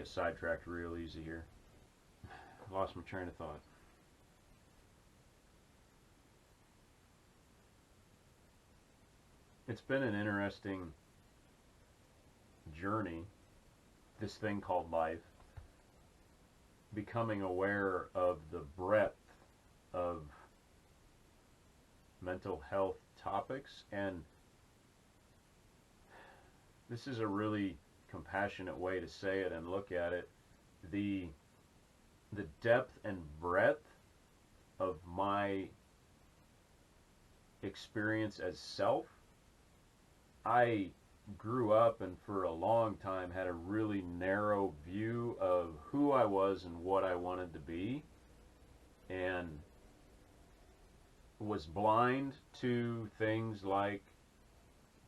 get sidetracked real easy here. Lost my train of thought. It's been an interesting journey, this thing called life, becoming aware of the breadth of mental health topics. And this is a really compassionate way to say it and look at it. The depth and breadth of my experience as self, I grew up and for a long time had a really narrow view of who I was and what I wanted to be, and was blind to things like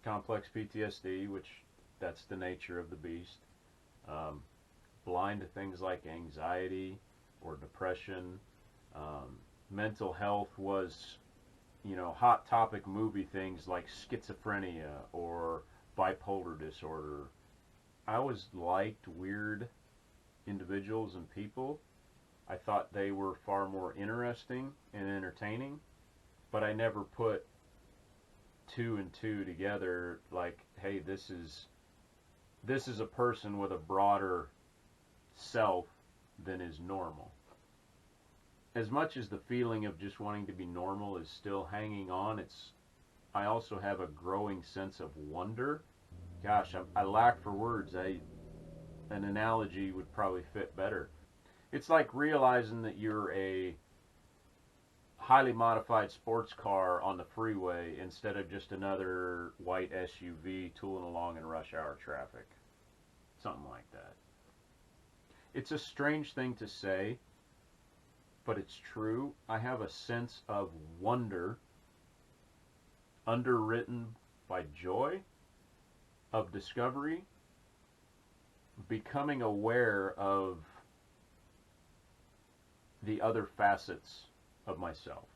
complex PTSD, which that's the nature of the beast, blind to things like anxiety or depression. Mental health was, hot topic movie things like schizophrenia or bipolar disorder. I always liked weird individuals and people. I thought they were far more interesting and entertaining, but I never put two and two together like, hey, this is a person with a broader self than is normal. As much as the feeling of just wanting to be normal is still hanging on, I also have a growing sense of wonder. Gosh, I lack for words. An analogy would probably fit better. It's like realizing that you're a highly modified sports car on the freeway instead of just another white SUV tooling along in rush hour traffic. Something like that. It's a strange thing to say, but it's true. I have a sense of wonder underwritten by joy, of discovery, becoming aware of the other facets of myself.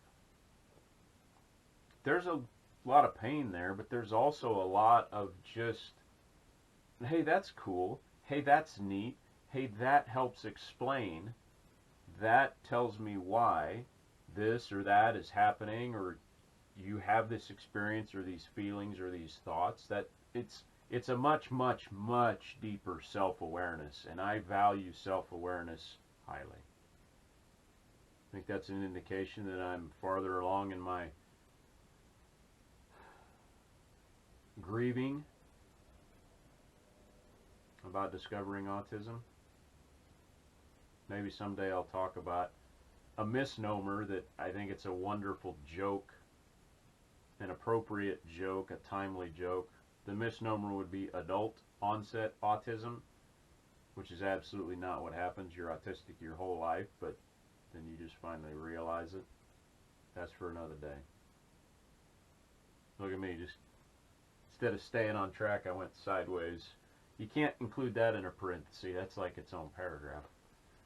There's a lot of pain there, but there's also a lot of just, hey, that's cool. Hey, that's neat. Hey, that helps explain. That tells me why this or that is happening, or you have this experience or these feelings or these thoughts. That it's a much, much, much deeper self-awareness, and I value self-awareness highly. I think that's an indication that I'm farther along in my grieving about discovering autism. Maybe someday I'll talk about a misnomer that I think it's a wonderful joke, an appropriate joke, a timely joke. The misnomer would be adult onset autism, which is absolutely not what happens. You're autistic your whole life, but then you just finally realize it. That's for another day. Look at me, just instead of staying on track, I went sideways. You can't include that in a parenthesis. That's like its own paragraph.